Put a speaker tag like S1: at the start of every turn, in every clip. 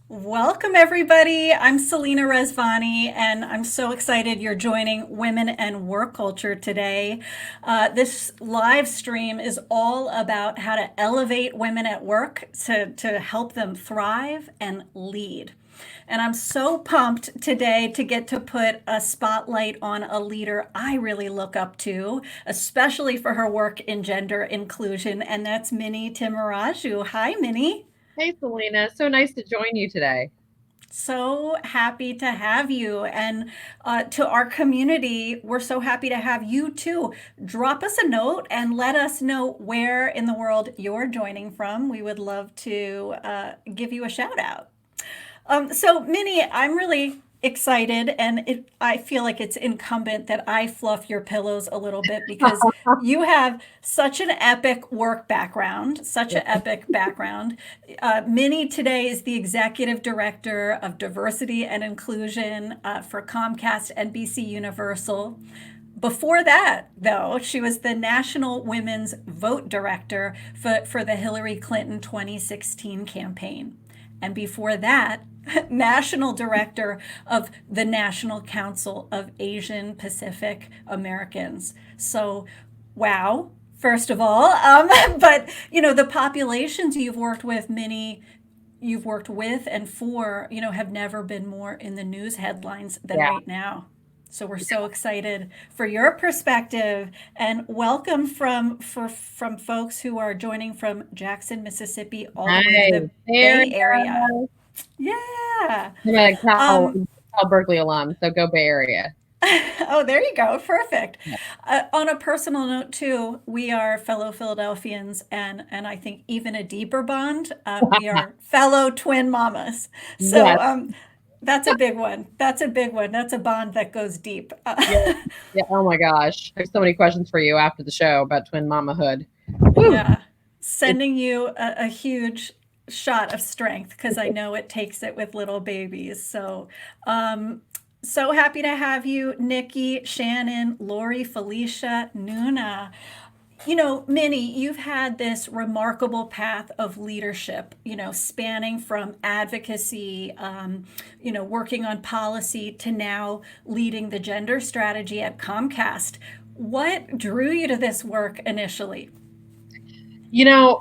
S1: Welcome, everybody. I'm Selena Rezvani, and I'm so excited you're joining Women and Work Culture today. This live stream is all about how to elevate women at work to help them thrive and lead. And I'm so pumped today to get to put a spotlight on a leader I really look up to, especially for her work in gender inclusion, and that's Minnie Timaraju. Hi, Minnie.
S2: Hey, Selena. So nice to join you today.
S1: So happy to have you. And to our community, we're so happy to have you too. Drop us a note and let us know where in the world you're joining from. We would love to give you a shout out. So, Minnie, I'm really excited, and I feel like it's incumbent that I fluff your pillows a little bit because you have such an epic work background, such an epic background. Minnie today is the executive director of diversity and inclusion for Comcast NBC Universal. Before that, though, she was the National Women's Vote Director for the Hillary Clinton 2016 campaign. And before that, National Director of the National Council of Asian Pacific Americans. So, wow, first of all. But, the populations you've worked with, many you've worked with and for, have never been more in the news headlines than
S2: Yeah.
S1: right now. So we're so excited for your perspective and welcome from folks who are joining from Jackson, Mississippi, all the way to
S2: Nice.
S1: the
S2: There
S1: Bay
S2: you
S1: Area.
S2: go.
S1: Yeah.
S2: I'm a
S1: Um,
S2: Cal Berkeley alum, so go Bay Area.
S1: oh, there you go. Perfect.
S2: Yeah.
S1: On a personal note, too, we are fellow Philadelphians, and I think even a deeper bond. We are fellow twin mamas. So
S2: Yes.
S1: that's a big one. That's a big one. That's a bond that goes deep.
S2: Yeah. Yeah. Oh my gosh. There's so many questions for you after the show about twin mamahood. Woo.
S1: Yeah.
S2: It's
S1: Sending you a huge shot of strength because I know it takes it with little babies. Um, so happy to have you, Nikki, Shannon, Lori, Felicia, Nuna. Minnie, you've had this remarkable path of leadership, spanning from advocacy, working on policy to now leading the gender strategy at Comcast. What drew you to this work initially?
S2: You know,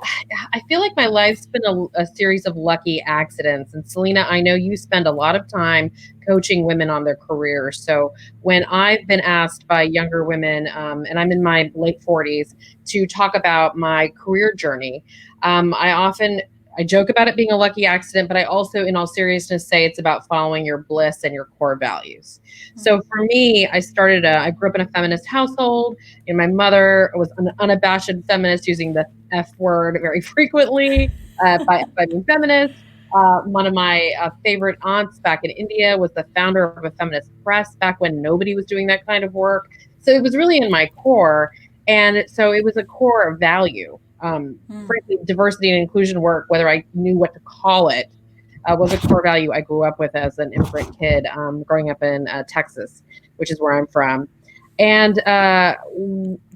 S2: I feel like my life's been a series of lucky accidents. And Selena, I know you spend a lot of time coaching women on their careers. So when I've been asked by younger women, and I'm in my late 40s, to talk about my career journey, I often I joke about it being a lucky accident, but I also, in all seriousness, say it's about following your bliss and your core values. So for me, I grew up in a feminist household, and my mother was an unabashed feminist, using the F word very frequently by being feminist. One of my favorite aunts back in India was the founder of a feminist press back when nobody was doing that kind of work. So it was really in my core. And so it was a core value.
S1: Hmm.
S2: Frankly, diversity and inclusion work, whether I knew what to call it, was a core value I grew up with as an immigrant kid, growing up in Texas, which is where I'm from. And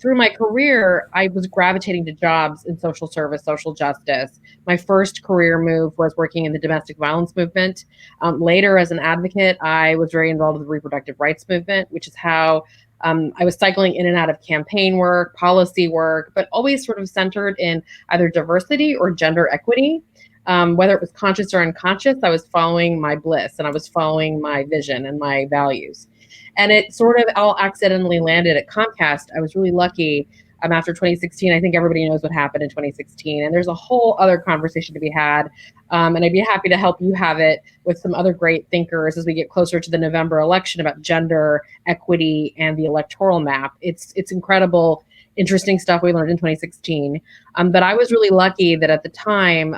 S2: through my career, I was gravitating to jobs in social service, social justice. My first career move was working in the domestic violence movement. Later, as an advocate, I was very involved with the reproductive rights movement, which is how I was cycling in and out of campaign work, policy work, but always sort of centered in either diversity or gender equity. Whether it was conscious or unconscious, I was following my bliss and I was following my vision and my values. And it sort of all accidentally landed at Comcast. I was really lucky. after 2016. I think everybody knows what happened in 2016, and there's a whole other conversation to be had. And I'd be happy to help you have it with some other great thinkers as we get closer to the November election about gender equity and the electoral map. It's incredible, interesting stuff we learned in 2016. But I was really lucky that at the time,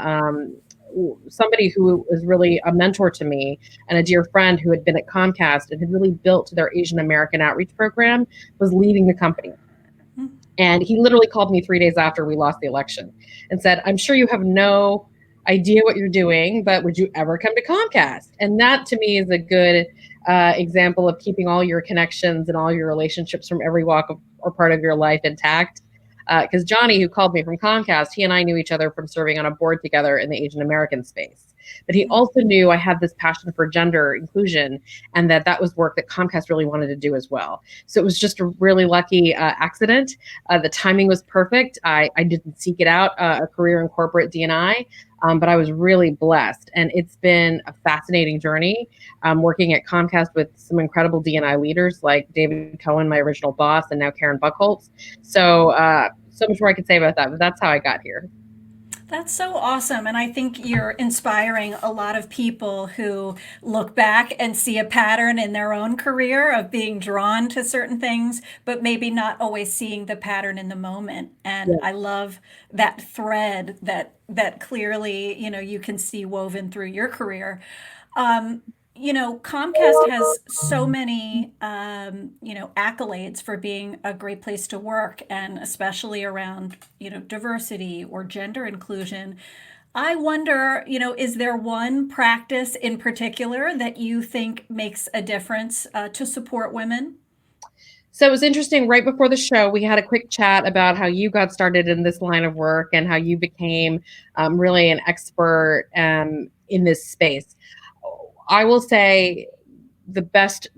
S2: somebody who was really a mentor to me and a dear friend who had been at Comcast and had really built their Asian American outreach program was leaving the company. And he literally called me 3 days after we lost the election and said, "I'm sure you have no idea what you're doing, but would you ever come to Comcast?" And that to me is a good example of keeping all your connections and all your relationships from every walk of, or part of your life intact. Because Johnny, who called me from Comcast, he and I knew each other from serving on a board together in the Asian American space. But he also knew I had this passion for gender inclusion and that was work that Comcast really wanted to do as well. So it was just a really lucky accident. The timing was perfect. I didn't seek it out, a career in corporate D&I, but I was really blessed. And it's been a fascinating journey working at Comcast with some incredible D&I leaders like David Cohen, my original boss, and now Karen Buchholz. So much more I could say about that, but that's how I got here.
S1: That's so awesome. And I think you're inspiring a lot of people who look back and see a pattern in their own career of being drawn to certain things, but maybe not always seeing the pattern in the moment. And
S2: Yeah.
S1: I love that thread that clearly, you can see woven through your career. Um, Comcast has so many, accolades for being a great place to work, and especially around, diversity or gender inclusion. I wonder, is there one practice in particular that you think makes a difference to support women?
S2: So it was interesting. Right before the show, we had a quick chat about how you got started in this line of work and how you became really an expert in this space. I will say the best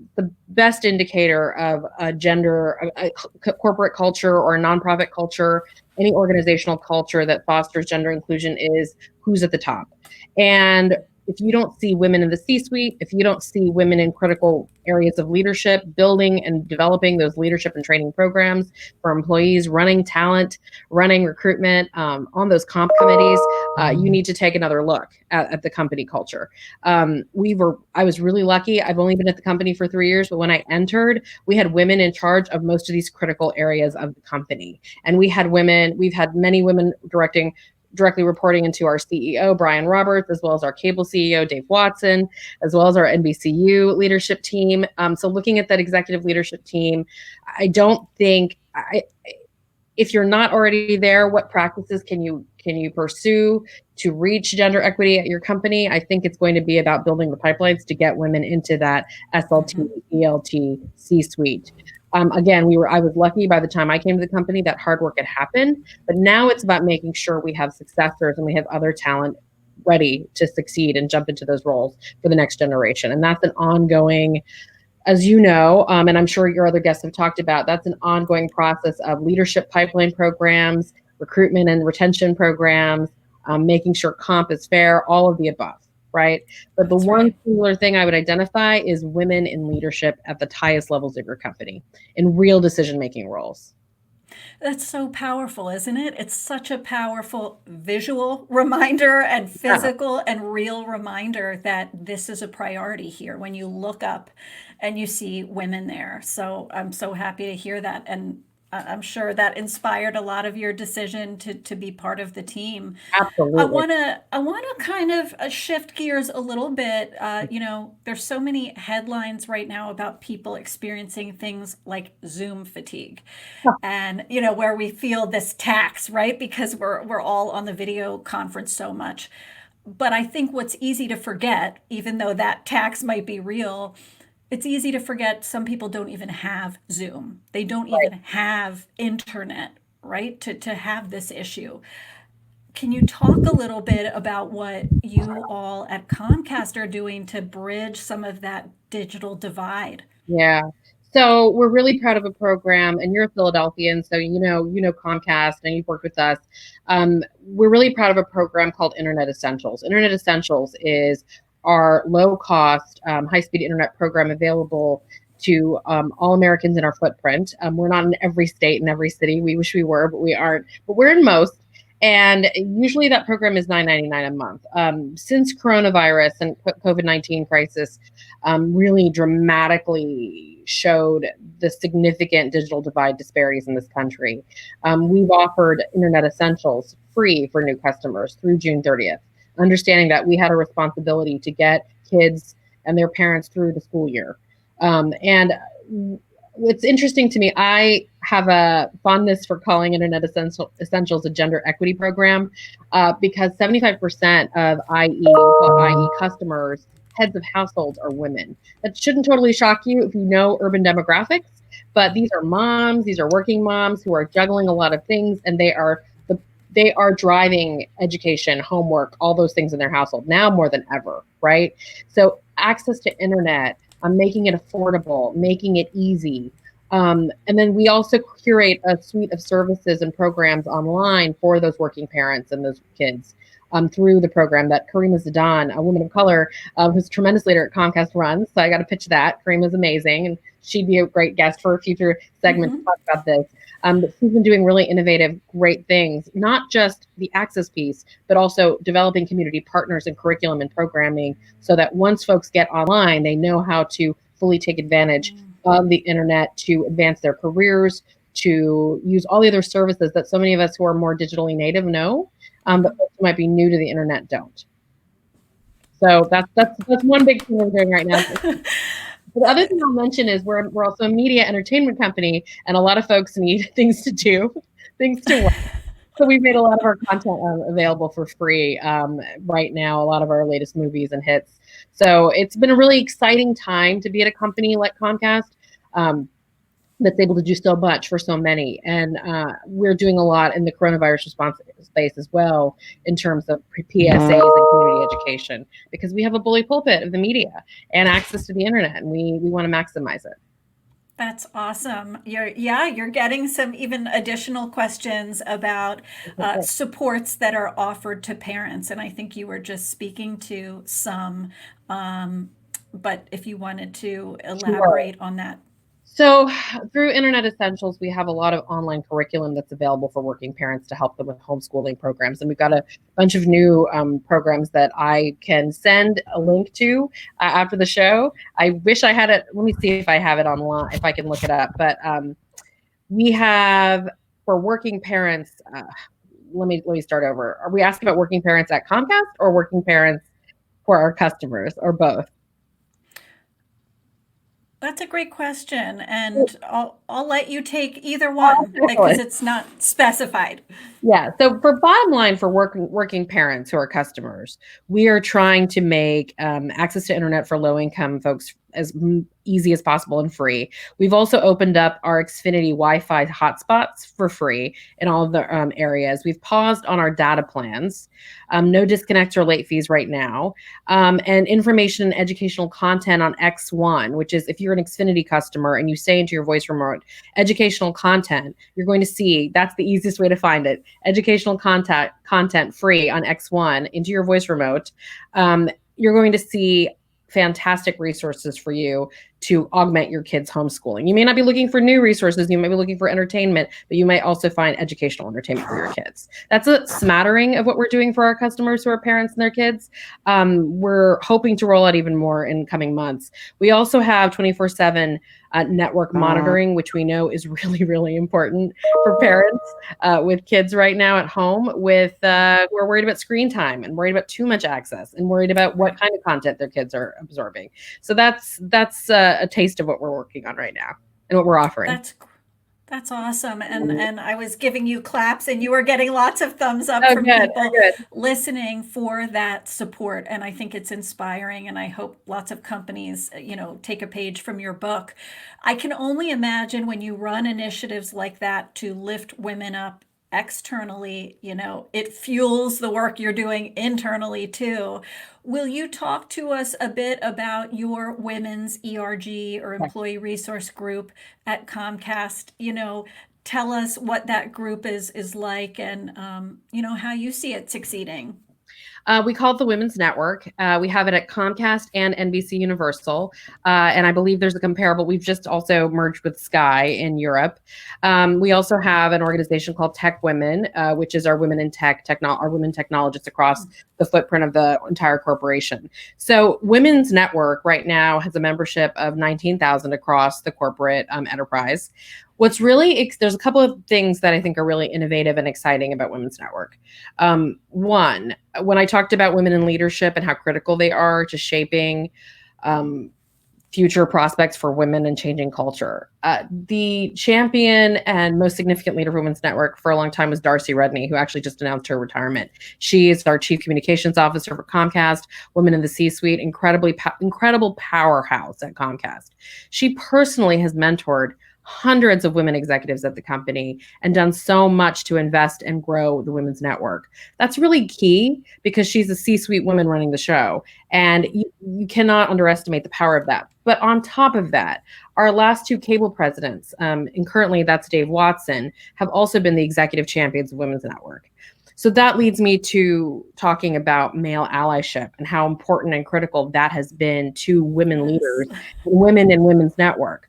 S2: indicator of a gender, a corporate culture or a nonprofit culture, any organizational culture that fosters gender inclusion is who's at the top. And if you don't see women in the C-suite, if you don't see women in critical areas of leadership, building and developing those leadership and training programs for employees, running talent, running recruitment, on those comp committees, you need to take another look at the company culture. I was really lucky. I've only been at the company for 3 years, but when I entered, we had women in charge of most of these critical areas of the company. And we've had many women directly reporting into our CEO, Brian Roberts, as well as our cable CEO, Dave Watson, as well as our NBCU leadership team. So looking at that executive leadership team, I don't think, if you're not already there, what practices can you pursue to reach gender equity at your company? I think it's going to be about building the pipelines to get women into that SLT, ELT, C-suite. Again, I was lucky by the time I came to the company that hard work had happened, but now it's about making sure we have successors and we have other talent ready to succeed and jump into those roles for the next generation. And that's an ongoing, as you know, and I'm sure your other guests have talked about, that's an ongoing process of leadership pipeline programs, recruitment and retention programs, making sure comp is fair, all of the above. Right. But the
S1: That's
S2: one
S1: right.
S2: singular thing I would identify is women in leadership at the highest levels of your company in real decision-making roles.
S1: That's so powerful, isn't it? It's such a powerful visual reminder and
S2: Yeah,
S1: physical and real reminder that this is a priority here when you look up and you see women there. So I'm so happy to hear that. And I'm sure that inspired a lot of your decision to be part of the team. I
S2: absolutely.
S1: want to I want to kind of shift gears a little bit. There's so many headlines right now about people experiencing things like Zoom fatigue, and where we feel this tax, right? Because we're all on the video conference so much. But I think what's easy to forget, even though that tax might be real, it's easy to forget some people don't even have Zoom. They don't
S2: Right.
S1: even have internet, right? To have this issue. Can you talk a little bit about what you all at Comcast are doing to bridge some of that digital divide?
S2: Yeah. So we're really proud of a program, and you're a Philadelphian, so you know Comcast, and you've worked with us. We're really proud of a program called Internet Essentials. Internet Essentials is our low-cost, high-speed internet program available to all Americans in our footprint. We're not in every state and every city. We wish we were, but we aren't. But we're in most. And usually that program is $9.99 a month. Since coronavirus and COVID-19 crisis really dramatically showed the significant digital divide disparities in this country, we've offered Internet Essentials free for new customers through June 30th, understanding that we had a responsibility to get kids and their parents through the school year. And what's interesting to me, I have a fondness for calling Internet Essentials a gender equity program because 75% of IE customers, heads of households, are women. That shouldn't totally shock you if you know urban demographics, but these are moms, these are working moms who are juggling a lot of things, and they are driving education, homework, all those things in their household now more than ever, right? So access to internet, making it affordable, making it easy. And then we also curate a suite of services and programs online for those working parents and those kids through the program that Karima Zidan, a woman of color, who's a tremendous leader at Comcast, runs. So I got to pitch that. Karima's amazing, and she'd be a great guest for a future segment to talk about this. But she's been doing really innovative, great things, not just the access piece, but also developing community partners and curriculum and programming so that once folks get online, they know how to fully take advantage of the internet to advance their careers, to use all the other services that so many of us who are more digitally native know, but folks who might be new to the internet don't. So that's one big thing we're doing right now. The other thing I'll mention is we're also a media entertainment company, and a lot of folks need things to do, things to watch. So we've made a lot of our content available for free right now, a lot of our latest movies and hits. So it's been a really exciting time to be at a company like Comcast that's able to do so much for so many. And we're doing a lot in the coronavirus response space as well in terms of PSAs and community education, because we have a bully pulpit of the media and access to the internet, and we want to maximize it.
S1: That's awesome. You're getting some even additional questions about supports that are offered to parents, and I think you were just speaking to some. But if you wanted to elaborate on that.
S2: So through Internet Essentials, we have a lot of online curriculum that's available for working parents to help them with homeschooling programs. And we've got a bunch of new programs that I can send a link to after the show. I wish I had it. Let me see if I have it online, if I can look it up. But we have for working parents, let me start over. Are we asking about working parents at Comcast or working parents for our customers, or both?
S1: That's a great question, and I'll let you take either one because it's not specified.
S2: Yeah. So for bottom line, for working parents who are customers, we are trying to make access to internet for low income folks as easy as possible and free. We've also opened up our Xfinity Wi-Fi hotspots for free in all of the areas. We've paused on our data plans, no disconnects or late fees right now, and information and educational content on X1, which is if you're an Xfinity customer and you say into your voice remote, educational content, you're going to see that's the easiest way to find it. Educational content free on X1 into your voice remote. You're going to see fantastic resources for you to augment your kids' homeschooling. You may not be looking for new resources, you might be looking for entertainment, but you might also find educational entertainment for your kids. That's a smattering of what we're doing for our customers who are parents and their kids. We're hoping to roll out even more in coming months. We also have 24/7 network monitoring, which we know is really, really important for parents with kids right now at home with who are worried about screen time and worried about too much access and worried about what kind of content their kids are absorbing. So that's a taste of what we're working on right now and what we're offering.
S1: That's awesome. And I was giving you claps and you were getting lots of thumbs up
S2: Oh,
S1: from
S2: good,
S1: people
S2: good.
S1: listening for that support. And I think it's inspiring. And I hope lots of companies, take a page from your book. I can only imagine when you run initiatives like that to lift women up externally, it fuels the work you're doing internally too. Will you talk to us a bit about your women's ERG or employee resource group at Comcast? Tell us what that group is like and how you see it succeeding.
S2: We call it the Women's Network. We have it at Comcast and NBC Universal. And I believe there's a comparable. We've just also merged with Sky in Europe. We also have an organization called Tech Women, which is our women in our women technologists across the footprint of the entire corporation. So Women's Network right now has a membership of 19,000 across the corporate enterprise. What's really, there's a couple of things that I think are really innovative and exciting about Women's Network. One, when I talked about women in leadership and how critical they are to shaping future prospects for women and changing culture, the champion and most significant leader of Women's Network for a long time was Darcy Rudney, who actually just announced her retirement. She is our chief communications officer for Comcast, women in the C-suite, incredible powerhouse at Comcast. She personally has mentored hundreds of women executives at the company and done so much to invest and grow the Women's Network. That's really key because she's a C-suite woman running the show, and you cannot underestimate the power of that. But on top of that, our last two cable presidents, and currently that's Dave Watson, have also been the executive champions of Women's Network. So that leads me to talking about male allyship and how important and critical that has been to women leaders, women in Women's Network.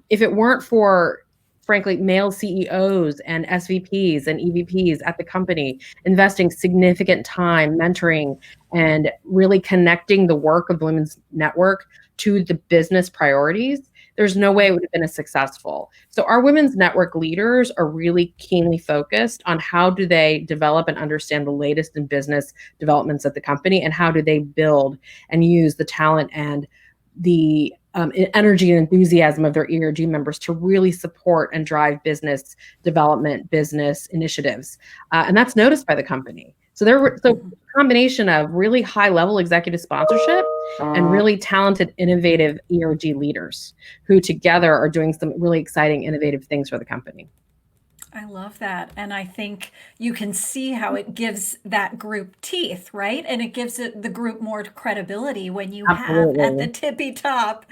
S2: If it weren't for, frankly, male CEOs and SVPs and EVPs at the company investing significant time, mentoring, and really connecting the work of the Women's Network to the business priorities, there's no way it would have been as successful. So our Women's Network leaders are really keenly focused on how do they develop and understand the latest in business developments at the company, and how do they build and use the talent and the energy and enthusiasm of their ERG members to really support and drive business development, business initiatives. And that's noticed by the company. So a combination of really high level executive sponsorship and really talented, innovative ERG leaders who together are doing some really exciting, innovative things for the company.
S1: I love that. And I think you can see how it gives that group teeth, right? And it gives the group more credibility when you have at the tippy top,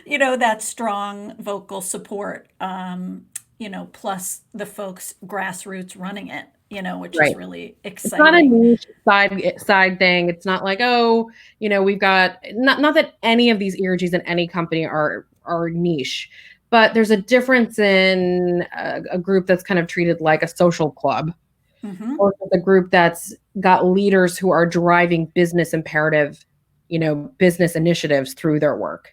S1: that strong vocal support, plus the folks grassroots running it, which is really exciting.
S2: It's not a niche side thing. It's not like, we've got, not that any of these ERGs in any company are niche, but there's a difference in a group that's kind of treated like a social club, or a group that's got leaders who are driving business imperative, business initiatives through their work.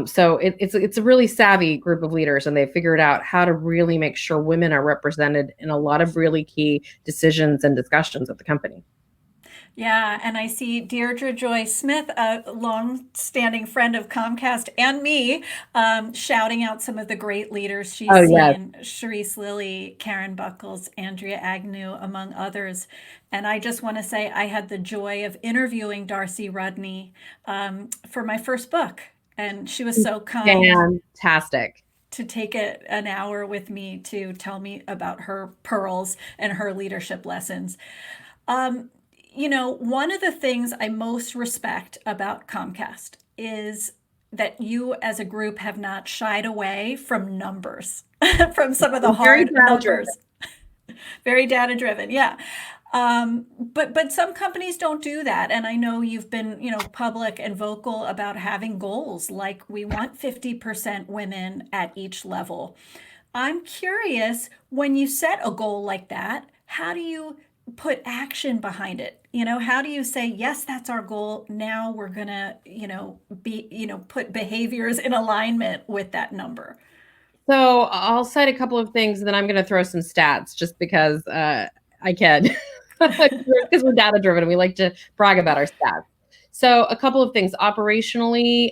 S2: So it's a really savvy group of leaders, and they figured out how to really make sure women are represented in a lot of really key decisions and discussions at the company.
S1: Yeah, and I see Deirdre Joy Smith, a long-standing friend of Comcast and me, shouting out some of the great leaders she's seen.
S2: Yes.
S1: Charisse Lilly, Karen Buckles, Andrea Agnew, among others. And I just want to say I had the joy of interviewing Darcy Rudney for my first book. And she was so kind.
S2: Fantastic.
S1: To take an hour with me to tell me about her pearls and her leadership lessons. One of the things I most respect about Comcast is that you as a group have not shied away from numbers, from some of the hard numbers. Very data driven, yeah. But some companies don't do that. And I know you've been, public and vocal about having goals like we want 50% women at each level. I'm curious, when you set a goal like that, how do you put action behind it? How do you say, yes, that's our goal. Now we're going to, put behaviors in alignment with that number?
S2: So I'll cite a couple of things, and then I'm going to throw some stats just because I can. Because we're data driven, we like to brag about our stats. So a couple of things. Operationally,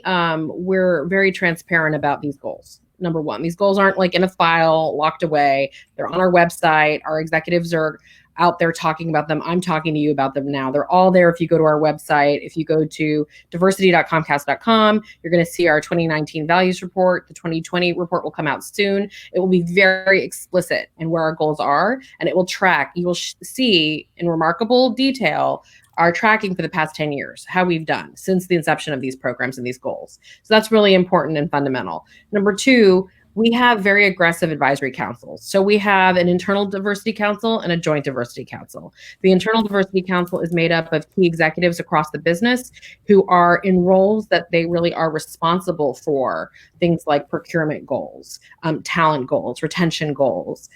S2: we're very transparent about these goals. Number one, these goals aren't like in a file locked away. They're on our website. Our executives are out there talking about them. I'm talking to you about them now. They're all there if you go to our website. If you go to diversity.comcast.com, you're going to see our 2019 values report. The 2020 report will come out soon. It will be very explicit in where our goals are, and it will track. You will see in remarkable detail our tracking for the past 10 years, how we've done since the inception of these programs and these goals. So that's really important and fundamental. Number two, We have very aggressive advisory councils. So we have an internal diversity council and a joint diversity council. The internal diversity council is made up of key executives across the business who are in roles that they really are responsible for, things like procurement goals, talent goals, retention goals,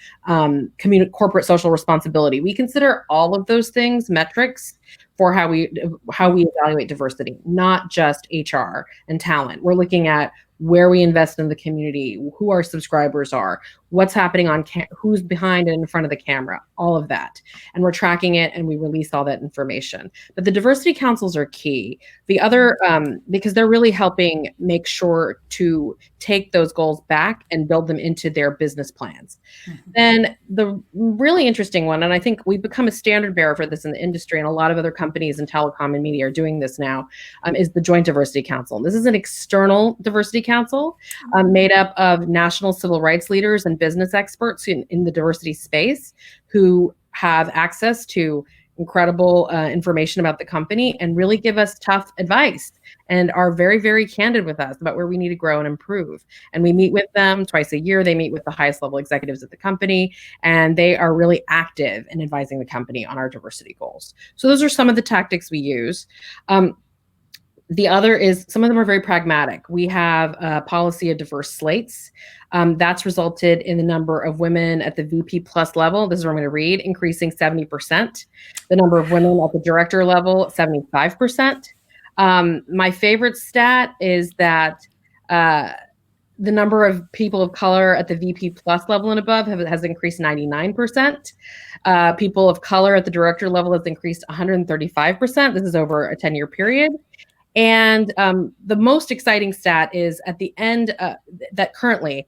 S2: corporate social responsibility. We consider all of those things metrics for how we evaluate diversity, not just HR and talent. We're looking at where we invest in the community, who our subscribers are, what's happening on who's behind and in front of the camera, all of that. And we're tracking it and we release all that information. But the diversity councils are key. The other, because they're really helping make sure to take those goals back and build them into their business plans. Mm-hmm. Then the really interesting one, and I think we've become a standard bearer for this in the industry, and a lot of other companies in telecom and media are doing this now, is the Joint Diversity Council. This is an external diversity council made up of national civil rights leaders and business experts in the diversity space who have access to incredible information about the company and really give us tough advice and are very, very candid with us about where we need to grow and improve. And we meet with them twice a year. They meet with the highest level executives at the company, and they are really active in advising the company on our diversity goals. So those are some of the tactics we use. The other is, some of them are very pragmatic. We have a policy of diverse slates. That's resulted in the number of women at the VP plus level, this is what I'm going to read, increasing 70%. The number of women at the director level, 75%. My favorite stat is that the number of people of color at the VP plus level and above has increased 99%. People of color at the director level has increased 135%. This is over a 10-year period. And the most exciting stat is at the end, that currently,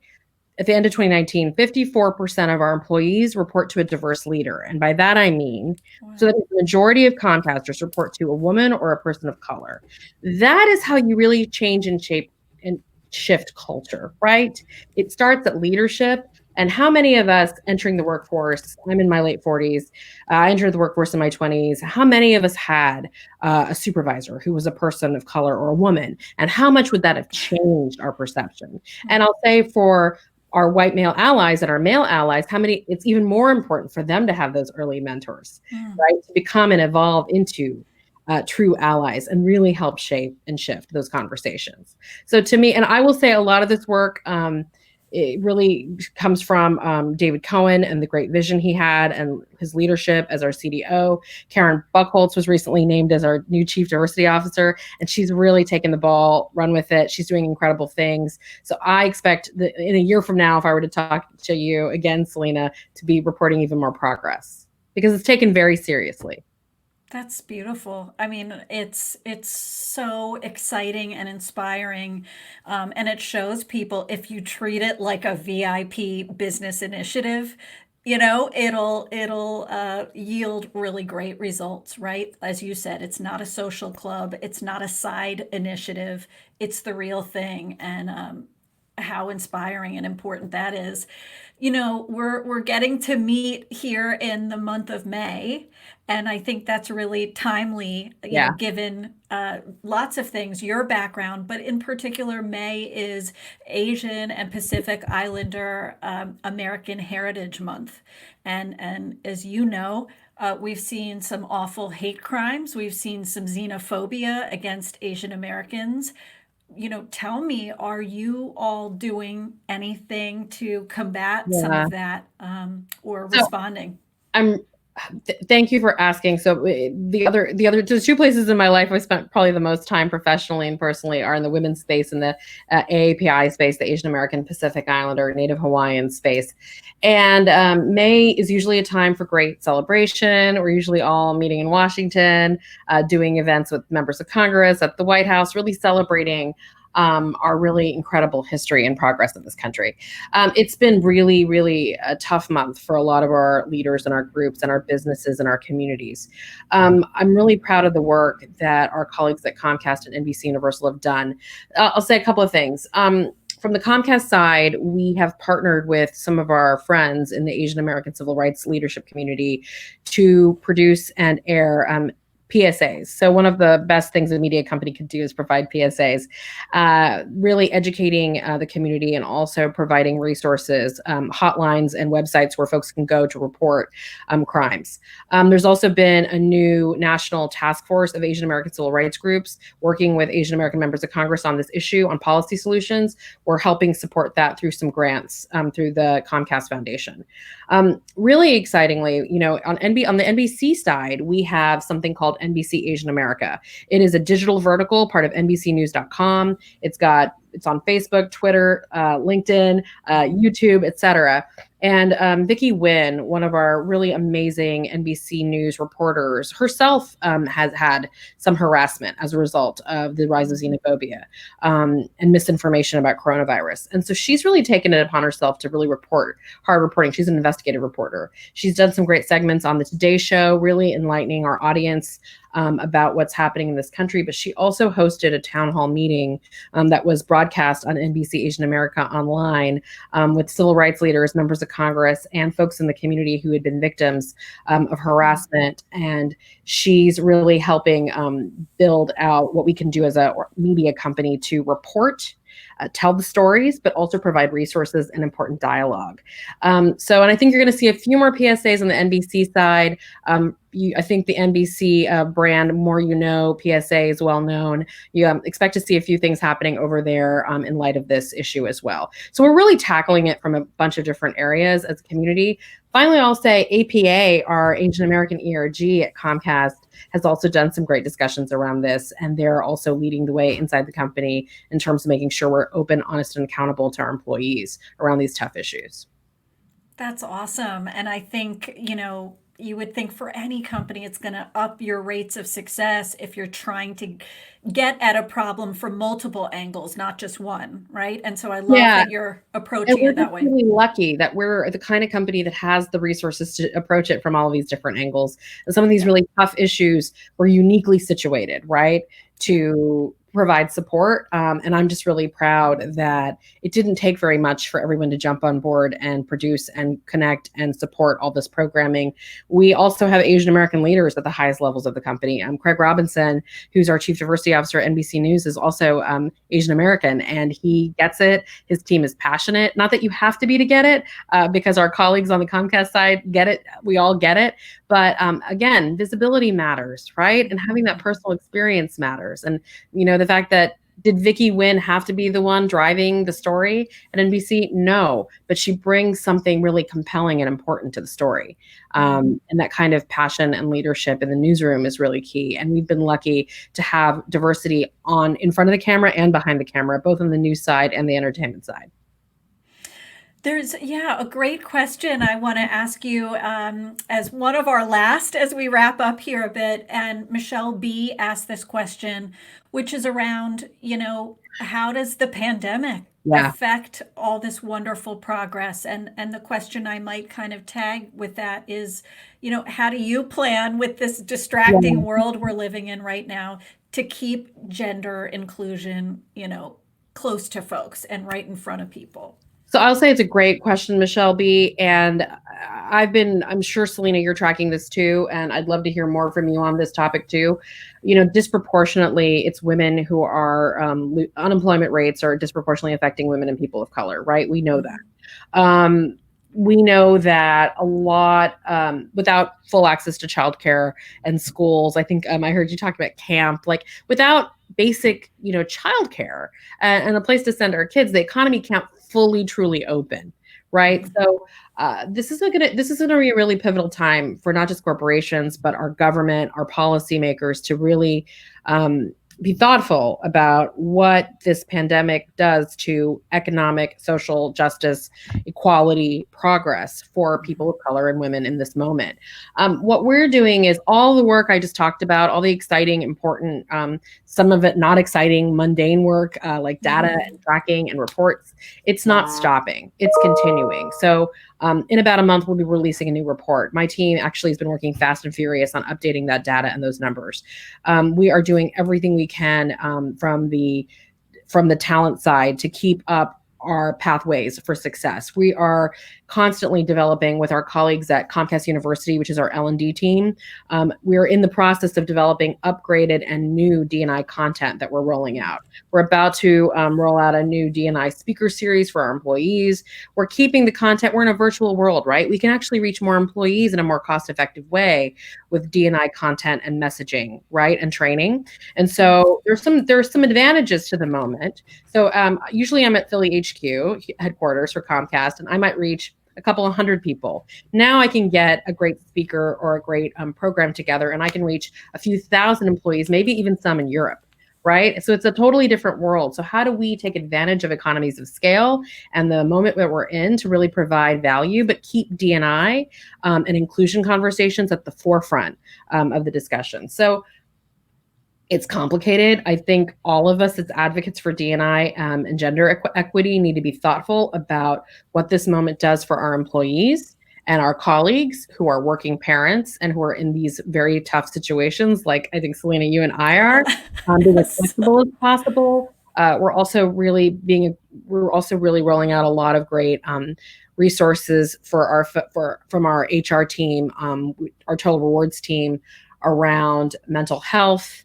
S2: at the end of 2019, 54% of our employees report to a diverse leader. And by that, I mean, so that the majority of Comcasters report to a woman or a person of color. That is how you really change and shape and shift culture, right? It starts at leadership. And how many of us entering the workforce, I'm in my late 40s, I entered the workforce in my 20s, how many of us had a supervisor who was a person of color or a woman? And how much would that have changed our perception? And I'll say for our white male allies and our male allies, it's even more important for them to have those early mentors, right? To become and evolve into true allies and really help shape and shift those conversations. So to me, and I will say a lot of this work, it really comes from David Cohen and the great vision he had and his leadership as our CDO. Karen Buchholz was recently named as our new Chief Diversity Officer, and she's really taken the ball, run with it. She's doing incredible things. So I expect that in a year from now, if I were to talk to you again, Selena, to be reporting even more progress, because it's taken very seriously.
S1: That's beautiful. I mean, it's so exciting and inspiring, and it shows people, if you treat it like a VIP business initiative, it'll yield really great results, right? As you said, it's not a social club, it's not a side initiative, it's the real thing, and how inspiring and important that is. We're getting to meet here in the month of May, and I think that's really timely, given lots of things, your background, but in particular, May is Asian and Pacific Islander American Heritage Month. And as you know, we've seen some awful hate crimes. We've seen some xenophobia against Asian Americans. Tell me, are you all doing anything to combat some of that, or responding?
S2: Thank you for asking. So the two places in my life I spent probably the most time professionally and personally are in the women's space and the AAPI space, the Asian American Pacific Islander Native Hawaiian space. And May is usually a time for great celebration. We're usually all meeting in Washington, doing events with members of Congress at the White House, really celebrating our really incredible history and progress in this country. It's been really, really a tough month for a lot of our leaders and our groups and our businesses and our communities. I'm really proud of the work that our colleagues at Comcast and NBC Universal have done. I'll say a couple of things. From the Comcast side, we have partnered with some of our friends in the Asian American civil rights leadership community to produce and air PSAs. So one of the best things a media company could do is provide PSAs, really educating the community and also providing resources, hotlines and websites where folks can go to report crimes. There's also been a new national task force of Asian American civil rights groups working with Asian American members of Congress on this issue on policy solutions. We're helping support that through some grants through the Comcast Foundation. Really excitingly, on the NBC side, we have something called NBC Asian America. It is a digital vertical, part of NBCnews.com. It's on Facebook, Twitter, LinkedIn, YouTube, etc. And Vicki Nguyen, one of our really amazing NBC News reporters, herself has had some harassment as a result of the rise of xenophobia and misinformation about coronavirus. And so she's really taken it upon herself to really report, hard reporting. She's an investigative reporter. She's done some great segments on the Today Show, really enlightening our audience about what's happening in this country. But she also hosted a town hall meeting that was broadcast on NBC Asian America online with civil rights leaders, members of Congress, and folks in the community who had been victims of harassment. And she's really helping build out what we can do as a media company to report, tell the stories, but also provide resources and important dialogue. And I think you're going to see a few more PSAs on the NBC side. I think the NBC brand, More You Know, PSA is well known. You expect to see a few things happening over there in light of this issue as well. So we're really tackling it from a bunch of different areas as a community. Finally, I'll say APA, our Asian American ERG at Comcast, has also done some great discussions around this, and they're also leading the way inside the company in terms of making sure we're open, honest, and accountable to our employees around these tough issues.
S1: That's awesome. And I think, you would think for any company, it's going to up your rates of success if you're trying to get at a problem from multiple angles, not just one, right? And so I love that you're approaching it that way.
S2: We're really lucky that we're the kind of company that has the resources to approach it from all of these different angles. And some of these really tough issues we're uniquely situated, right, to provide support. And I'm just really proud that it didn't take very much for everyone to jump on board and produce and connect and support all this programming. We also have Asian American leaders at the highest levels of the company. Craig Robinson, who's our Chief Diversity Officer at NBC News, is also Asian American, and he gets it. His team is passionate. Not that you have to be to get it, because our colleagues on the Comcast side get it. We all get it. But again, visibility matters, right? And having that personal experience matters. And, the fact that, did Vicki Nguyen have to be the one driving the story at NBC? No, but she brings something really compelling and important to the story. And that kind of passion and leadership in the newsroom is really key. And we've been lucky to have diversity in front of the camera and behind the camera, both on the news side and the entertainment side.
S1: There's, a great question I want to ask you as one of our last as we wrap up here a bit. And Michelle B asked this question, which is around, how does the pandemic affect all this wonderful progress? And the question I might kind of tag with that is, how do you plan with this distracting world we're living in right now to keep gender inclusion, close to folks and right in front of people?
S2: So I'll say it's a great question, Michelle B. And I'm sure, Selena, you're tracking this too. And I'd love to hear more from you on this topic too. Disproportionately, it's women who are, unemployment rates are disproportionately affecting women and people of color, right? We know that. We know that a lot, without full access to childcare and schools, I think I heard you talk about camp, like without basic, childcare and a place to send our kids, the economy can't fully, truly open, right? So this is going to be a really pivotal time for not just corporations, but our government, our policymakers to really be thoughtful about what this pandemic does to economic, social justice, equality, progress for people of color and women in this moment. What we're doing is all the work I just talked about, all the exciting, important, some of it not exciting, mundane work like data and tracking and reports. It's not stopping. It's continuing. So in about a month, we'll be releasing a new report. My team actually has been working fast and furious on updating that data and those numbers. We are doing everything we can from the talent side to keep up our pathways for success. We are constantly developing with our colleagues at Comcast University, which is our L&D team. We're in the process of developing upgraded and new D&I content that we're rolling out. We're about to roll out a new D&I speaker series for our employees. We're keeping the content. We're in a virtual world, right? We can actually reach more employees in a more cost-effective way with D&I content and messaging, right, and training. And so there's some advantages to the moment. So usually I'm at Philly HQ headquarters for Comcast, and I might reach a couple of hundred people. Now I can get a great speaker or a great program together, and I can reach a few thousand employees, maybe even some in Europe, right? So it's a totally different world. So how do we take advantage of economies of scale and the moment that we're in to really provide value, but keep D&I and inclusion conversations at the forefront of the discussion? So it's complicated. I think all of us as advocates for D&I and gender equity need to be thoughtful about what this moment does for our employees and our colleagues who are working parents and who are in these very tough situations, like I think, Selena, you and I are, being as flexible as possible. We're also really rolling out a lot of great resources for from our HR team, our Total Rewards team, around mental health,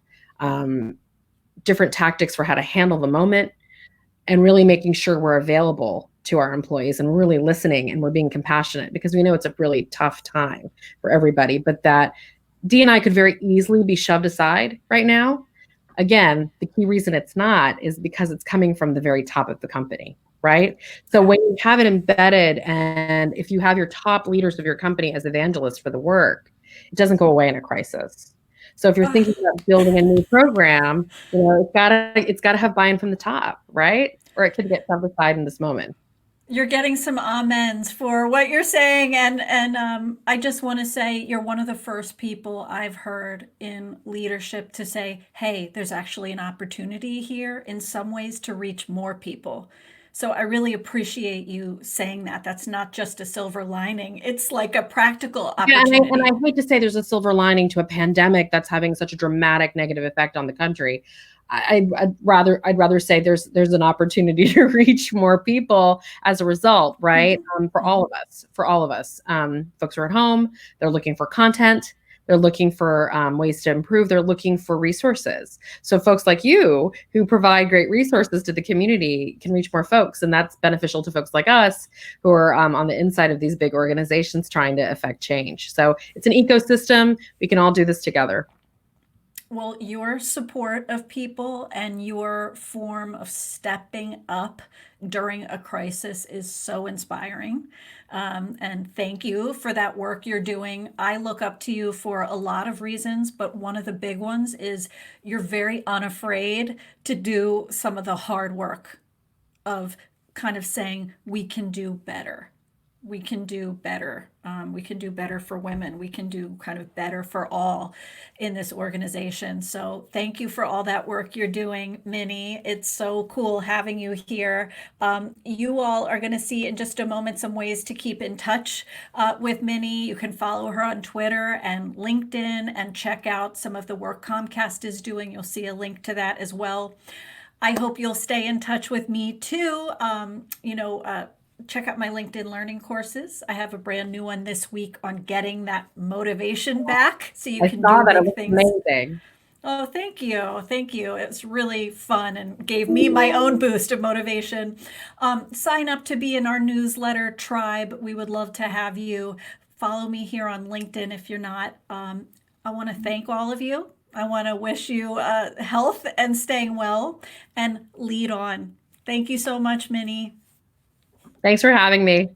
S2: different tactics for how to handle the moment, and really making sure we're available to our employees and really listening, and we're being compassionate, because we know it's a really tough time for everybody, but that D&I could very easily be shoved aside right now. Again, the key reason it's not is because it's coming from the very top of the company, right? So when you have it embedded, and if you have your top leaders of your company as evangelists for the work, it doesn't go away in a crisis. So if you're thinking about building a new program, it's gotta have buy-in from the top, right? Or it could get shoved aside in this moment.
S1: You're getting some amens for what you're saying, and I just want to say you're one of the first people I've heard in leadership to say, "Hey, there's actually an opportunity here in some ways to reach more people." So I really appreciate you saying that. That's not just a silver lining; it's like a practical
S2: Yeah,
S1: opportunity.
S2: and I hate to say there's a silver lining to a pandemic that's having such a dramatic negative effect on the country. I'd rather say there's an opportunity to reach more people as a result, right? For all of us. Folks are at home, they're looking for content, they're looking for ways to improve, they're looking for resources. So folks like you who provide great resources to the community can reach more folks, and that's beneficial to folks like us who are on the inside of these big organizations trying to affect change. So it's an ecosystem. We can all do this together.
S1: Well, your support of people and your form of stepping up during a crisis is so inspiring. And thank you for that work you're doing. I look up to you for a lot of reasons, but one of the big ones is you're very unafraid to do some of the hard work of kind of saying, we can do better. We can do better. We can do better for women. We can do kind of better for all in this organization. So thank you for all that work you're doing, Minnie. It's so cool having you here. You all are going to see in just a moment some ways to keep in touch with Minnie. You can follow her on Twitter and LinkedIn and check out some of the work Comcast is doing. You'll see a link to that as well. I hope you'll stay in touch with me too. Check out my LinkedIn learning courses. I have a brand new one this week on getting that motivation back so you can do big things.
S2: Amazing.
S1: Oh, thank you. Thank you. It's really fun and gave me my own boost of motivation. Sign up to be in our newsletter tribe. We would love to have you. Follow me here on LinkedIn if you're not. I want to thank all of you. I want to wish you health and staying well, and lead on. Thank you so much, Minnie.
S2: Thanks for having me.